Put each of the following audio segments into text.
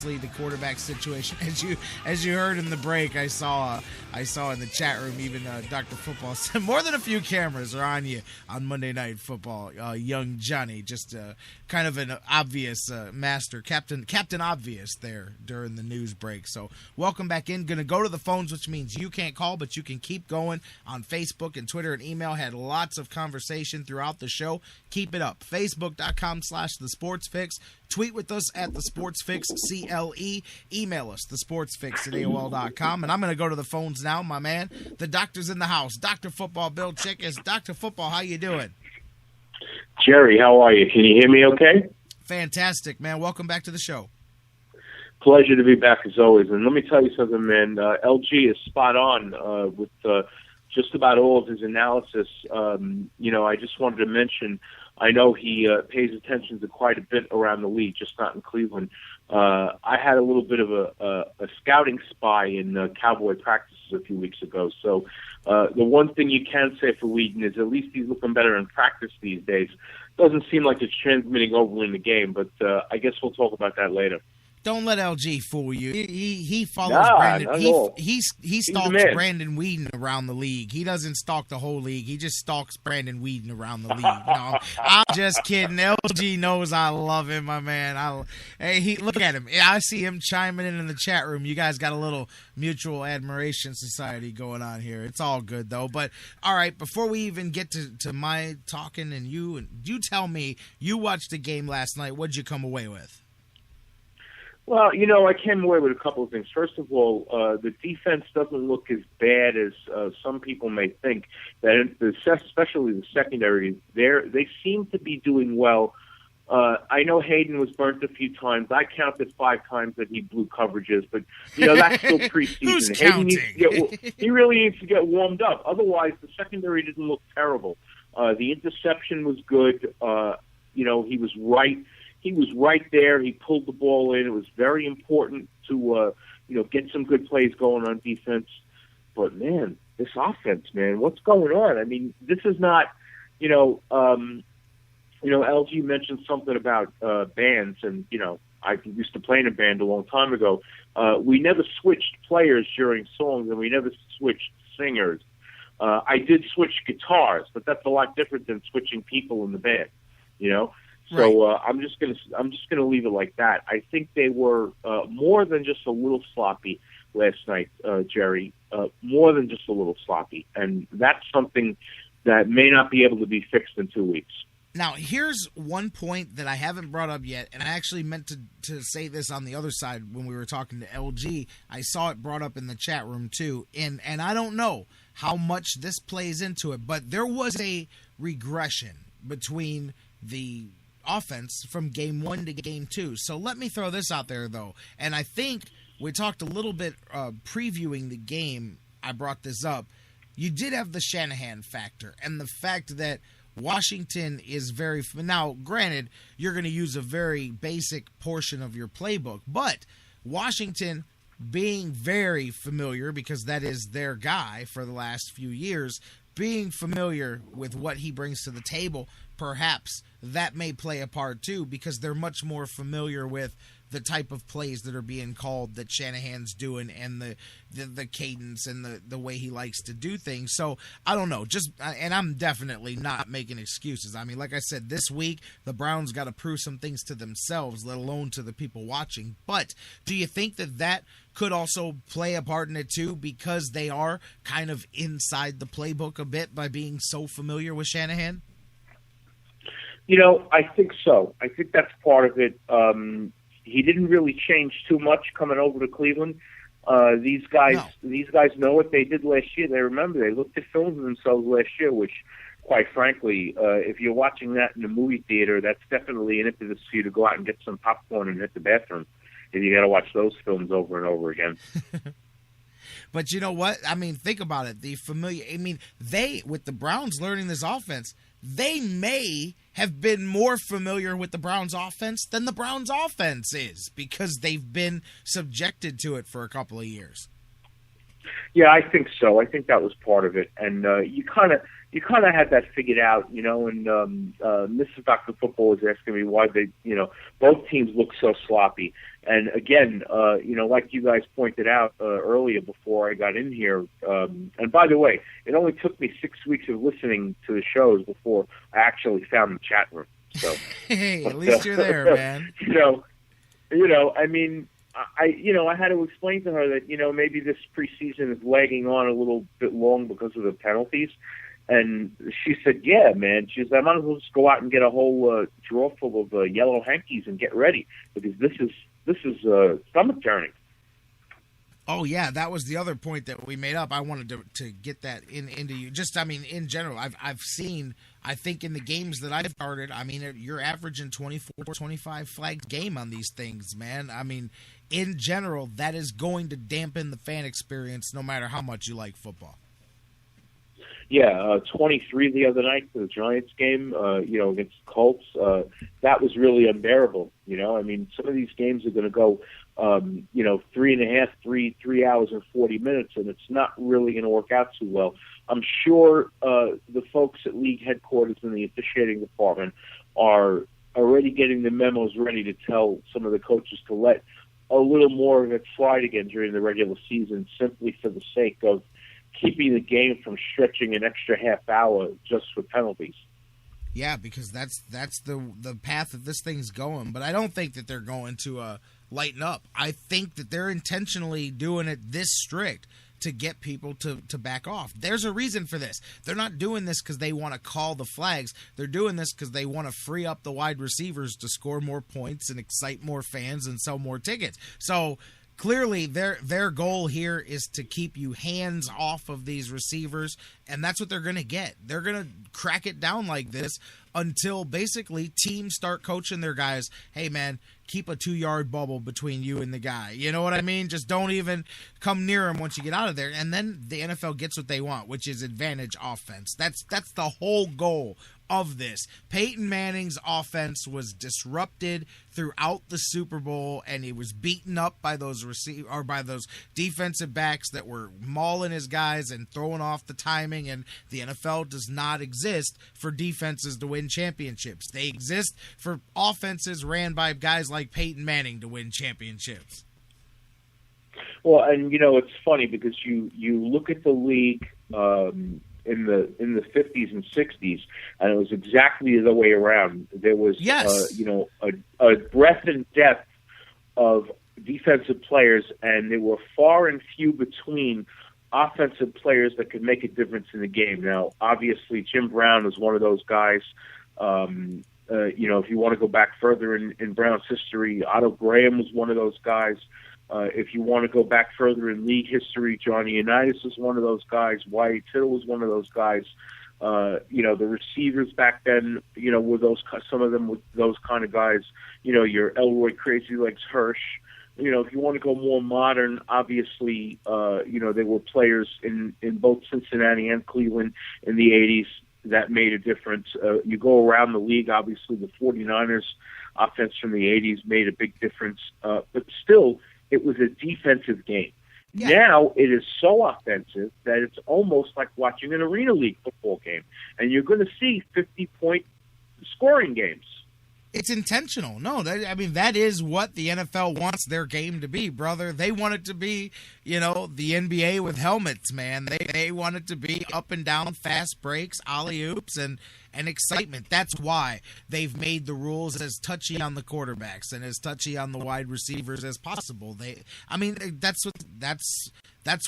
the quarterback situation. As you heard in the break, I saw in the chat room, even Dr. Football said more than a few cameras are on you on Monday Night Football. Young Johnny, just kind of an obvious master, Captain Obvious there during the news break. So welcome back in. Going to go to the phones, which means you can't call, but you can keep going on Facebook and Twitter and email. Had lots of conversation throughout the show. Keep it up. Facebook.com/thesportsfix. Tweet with us at the SportsFix CLE. Email us thesportsfix@AOL.com. And I'm going to go to the phones now, my man. The doctor's in the house. Dr. Football Bill Chachkes. Dr. Football, how you doing? Jerry, how are you? Can you hear me okay? Fantastic, man. Welcome back to the show. Pleasure to be back as always. And let me tell you something, man. LG is spot on with just about all of his analysis. I just wanted to mention, I know he pays attention to quite a bit around the league, just not in Cleveland. I had a little bit of a scouting spy in Cowboy practices a few weeks ago. So the one thing you can say for Whedon is at least he's looking better in practice these days. Doesn't seem like it's transmitting over in the game, but I guess we'll talk about that later. Don't let LG fool you. He follows Brandon. He stalks Brandon Whedon around the league. He doesn't stalk the whole league. He just stalks Brandon Whedon around the league. No, I'm just kidding. LG knows I love him, my man. Look at him. I see him chiming in the chat room. You guys got a little mutual admiration society going on here. It's all good though. But all right, before we even get to my talking and you tell me, you watched the game last night. What'd you come away with? Well, I came away with a couple of things. First of all, the defense doesn't look as bad as some people may think. That especially the secondary, they seem to be doing well. I know Hayden was burnt a few times. I counted 5 times that he blew coverages, but that's still preseason. Who's counting? He really needs to get warmed up. Otherwise, the secondary didn't look terrible. The interception was good. He was right. He was right there. He pulled the ball in. It was very important to, get some good plays going on defense. But, man, this offense, man, what's going on? I mean, this is not, LG mentioned something about bands, and, I used to play in a band a long time ago. We never switched players during songs, and we never switched singers. I did switch guitars, but that's a lot different than switching people in the band, So I'm just gonna leave it like that. I think they were more than just a little sloppy last night, Jerry. More than just a little sloppy, and that's something that may not be able to be fixed in 2 weeks. Now, here's one point that I haven't brought up yet, and I actually meant to say this on the other side when we were talking to LG. I saw it brought up in the chat room too, and I don't know how much this plays into it, but there was a regression between the offense from game 1 to game 2. So let me throw this out there, though. And I think we talked a little bit previewing the game. I brought this up. You did have the Shanhan factor and the fact that Washington is very – now, granted, you're going to use a very basic portion of your playbook, but Washington being very familiar, because that is their guy for the last few years, being familiar with what he brings to the table, perhaps that may play a part too, because they're much more familiar with the type of plays that are being called that Shanahan's doing, and the cadence and the way he likes to do things. So I don't know, and I'm definitely not making excuses. I mean, like I said, this week the Browns got to prove some things to themselves, let alone to the people watching. But do you think that could also play a part in it too, because they are kind of inside the playbook a bit by being so familiar with Shanhan? I think so. I think that's part of it. He didn't really change too much coming over to Cleveland. These guys know what they did last year. They looked at films of themselves last year, which, quite frankly, if you're watching that in the movie theater, that's definitely an impetus for you to go out and get some popcorn and hit the bathroom if you got to watch those films over and over again. But you know what? I mean, think about it. With the Browns learning this offense, they may have been more familiar with the Browns offense than the Browns offense is, because they've been subjected to it for a couple of years. Yeah, I think so. I think that was part of it. And you kind of had that figured out, and Mrs. Dr. Football was asking me why both teams look so sloppy. And again, like you guys pointed out earlier before I got in here, and by the way, it only took me 6 weeks of listening to the shows before I actually found the chat room. So, hey, at least you're there, man. I mean, I had to explain to her that, maybe this preseason is lagging on a little bit long because of the penalties. And she said, yeah, man. She said, I might as well just go out and get a whole drawer full of yellow hankies and get ready, because this is stomach turning. Oh, yeah, that was the other point that we made up. I wanted to get that into you. Just, I mean, in general, I've seen, I think in the games that I've started, I mean, you're averaging 24, 25 flags game on these things, man. I mean, in general, that is going to dampen the fan experience no matter how much you like football. Yeah, 23 the other night for the Giants game, against the Colts. That was really unbearable. I mean, some of these games are going to go, 3 hours and 40 minutes, and it's not really going to work out too well. I'm sure the folks at league headquarters in the officiating department are already getting the memos ready to tell some of the coaches to let a little more of it slide again during the regular season, simply for the sake of keeping the game from stretching an extra half hour just for penalties. Yeah, because that's the path that this thing's going. But I don't think that they're going to lighten up. I think that they're intentionally doing it this strict to get people to back off. There's a reason for this. They're not doing this because they want to call the flags. They're doing this because they want to free up the wide receivers to score more points and excite more fans and sell more tickets. So clearly, their goal here is to keep you hands off of these receivers, and that's what they're going to get. They're going to crack it down like this until basically teams start coaching their guys, hey, man, keep a 2-yard bubble between you and the guy. You know what I mean? Just don't even come near him once you get out of there. And then the NFL gets what they want, which is advantage offense. That's the whole goal of this. Peyton Manning's offense was disrupted throughout the Super Bowl, and he was beaten up by those defensive backs that were mauling his guys and throwing off the timing. And the NFL does not exist for defenses to win championships. They exist for offenses ran by guys like Peyton Manning to win championships. Well, and it's funny because you look at the league in the 50s and 60s, and it was exactly the way around. There was a breadth and depth of defensive players, and there were far and few between offensive players that could make a difference in the game. Now, obviously, Jim Brown was one of those guys. If you want to go back further in Brown's history, Otto Graham was one of those guys. If you want to go back further in league history, Johnny Unitas was one of those guys. Wyatt Tittle was one of those guys. The receivers back then, were some of them were those kind of guys. Your Elroy Crazy Legs Hirsch. If you want to go more modern, obviously, there were players in both Cincinnati and Cleveland in the 80s that made a difference. You go around the league, obviously the 49ers offense from the 80s made a big difference. But still, it was a defensive game. Yeah. Now it is so offensive that it's almost like watching an Arena League football game. And you're going to see 50-point scoring games. It's intentional. No, that is what the NFL wants their game to be, brother. They want it to be, the NBA with helmets, man. They want it to be up and down, fast breaks, alley-oops, and excitement. That's why they've made the rules as touchy on the quarterbacks and as touchy on the wide receivers as possible. That's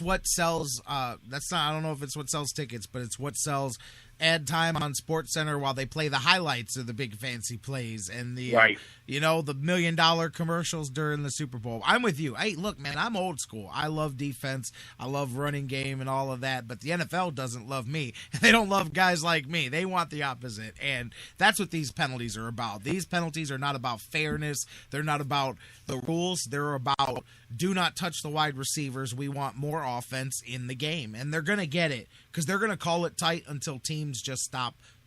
what sells. I don't know if it's what sells tickets, but it's what sells ad time on SportsCenter while they play the highlights of the big fancy plays and the right. the $1 million commercials during the Super Bowl. I'm with you. Hey, look, man, I'm old school. I love defense. I love running game and all of that, but the NFL doesn't love me. They don't love guys like me. They want the opposite, and that's what these penalties are about. These penalties are not about fairness. They're not about the rules. They're about do not touch the wide receivers. We want more offense in the game, and they're going to get it because they're going to call it tight until teams just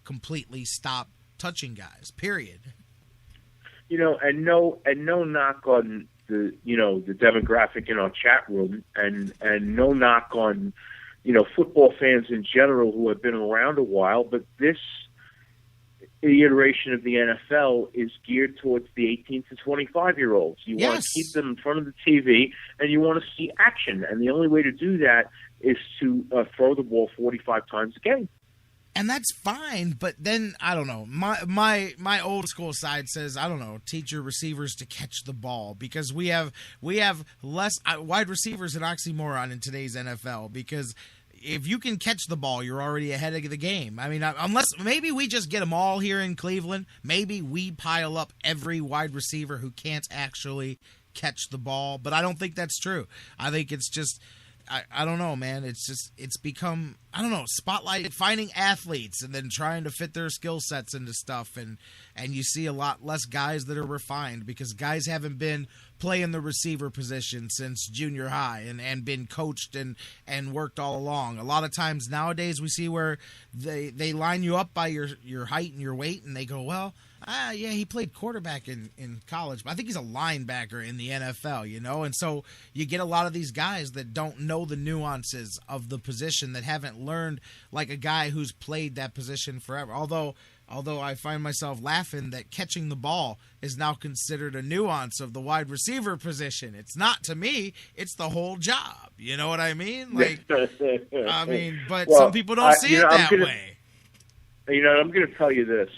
completely stop touching guys, period. And no knock on the demographic in our chat room, and no knock on, football fans in general who have been around a while, but this iteration of the NFL is geared towards the 18 to 25-year-olds. You want to keep them in front of the TV, and you want to see action. And the only way to do that is to throw the ball 45 times a game. And that's fine, but then, I don't know, my old school side says, I don't know, teach your receivers to catch the ball, because we have less wide receivers an oxymoron in today's NFL, because if you can catch the ball, you're already ahead of the game. I mean, unless maybe we just get them all here in Cleveland. Maybe we pile up every wide receiver who can't actually catch the ball, but I don't think that's true. I think it's just, I don't know, man. It's become, I don't know, spotlight, finding athletes and then trying to fit their skill sets into stuff. And you see a lot less guys that are refined, because guys haven't been playing the receiver position since junior high and been coached and worked all along. A lot of times nowadays we see where they line you up by your height and your weight, and they go, well, yeah, he played quarterback in college, but I think he's a linebacker in the NFL, you know? And so you get a lot of these guys that don't know the nuances of the position, that haven't learned like a guy who's played that position forever. Although I find myself laughing that catching the ball is now considered a nuance of the wide receiver position. It's not to me. It's the whole job. You know what I mean? Like, I mean, but some people don't see it that way. You know, I'm going to tell you this.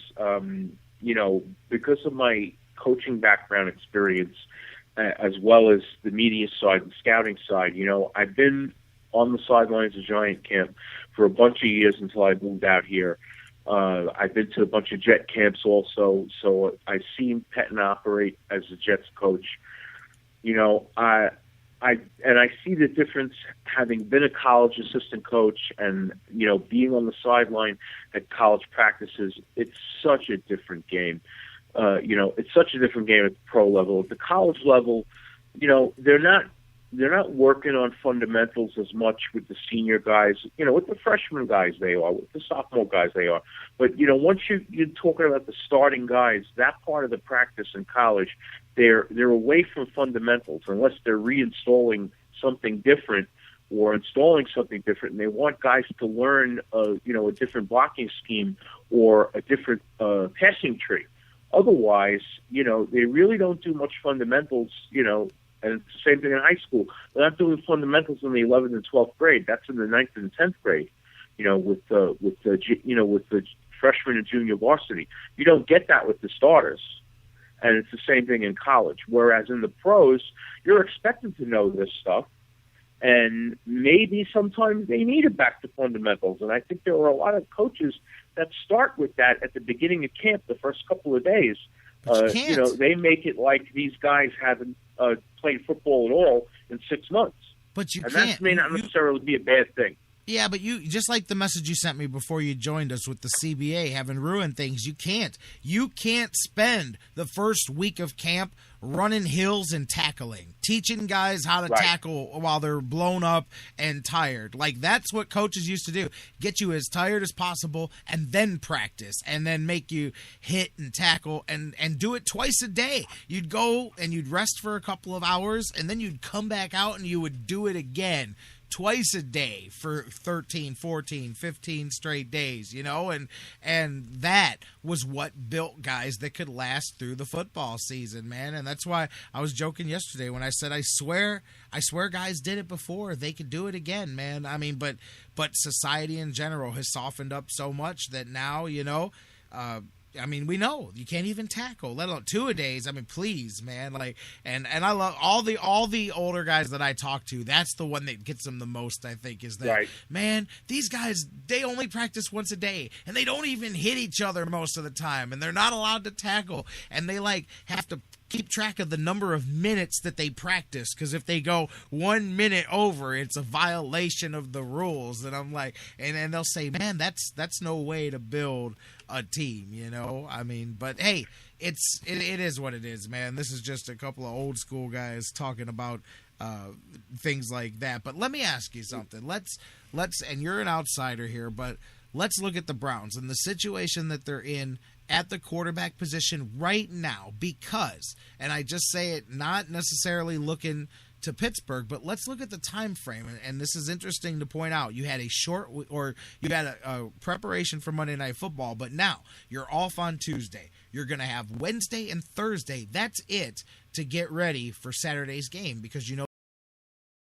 You know, because of my coaching background experience, as well as the media side and scouting side, you know, I've been on the sidelines of Giant camp for a bunch of years until I moved out here. I've been to a bunch of Jet camps also, so I've seen Pettine operate as a Jets coach. You know, I see the difference, having been a college assistant coach and, you know, being on the sideline at college practices. It's such a different game. You know, it's such a different game at the pro level. At the college level, you know, they're not working on fundamentals as much with the senior guys. You know, with the freshman guys they are, with the sophomore guys they are. But, you know, once you're talking about the starting guys, that part of the practice in college, they're away from fundamentals unless they're reinstalling something different or installing something different. And they want guys to learn, you know, a different blocking scheme or a different passing tree. Otherwise, you know, they really don't do much fundamentals, you know. And it's the same thing in high school. They're not doing fundamentals in the 11th and 12th grade. That's in the 9th and 10th grade. You know, with the freshman and junior varsity. You don't get that with the starters. And it's the same thing in college. Whereas in the pros, you're expected to know this stuff. And maybe sometimes they need it back to fundamentals. And I think there are a lot of coaches that start with that at the beginning of camp, the first couple of days. You know, they make it like these guys haven't played football at all in 6 months. But you and can't. That may not necessarily be a bad thing. Yeah, but you, just like the message you sent me before you joined us with the CBA having ruined things, you can't spend the first week of camp running hills and tackling, teaching guys how to tackle while they're blown up and tired. Like, that's what coaches used to do. Get you as tired as possible and then practice and then make you hit and tackle and do it twice a day. You'd go and you'd rest for a couple of hours and then you'd come back out and you would do it again. Twice a day for 13, 14, 15 straight days, you know, and that was what built guys that could last through the football season, man. And that's why I was joking yesterday when I said I swear guys did it before. They could do it again, man. I mean, but society in general has softened up so much that now, you know, I mean, we know you can't even tackle, let alone two-a-days. I mean, please, man. Like, and I love all the older guys that I talk to. That's the one that gets them the most, I think, is that, man, these guys, they only practice once a day, and they don't even hit each other most of the time, and they're not allowed to tackle, and they, like, have to keep track of the number of minutes that they practice, because if they go 1 minute over, it's a violation of the rules. And I'm like, and they'll say, man, that's no way to build a team, you know. I mean, but hey, it is what it is, man. This is just a couple of old school guys talking about things like that. But let me ask you something. Let's and you're an outsider here, but let's look at the Browns and the situation that they're in at the quarterback position right now, because, and I just say it not necessarily looking to Pittsburgh, but let's look at the time frame, and this is interesting to point out. You had a preparation for Monday Night Football, but now you're off on Tuesday. You're going to have Wednesday and Thursday. That's it to get ready for Saturday's game, because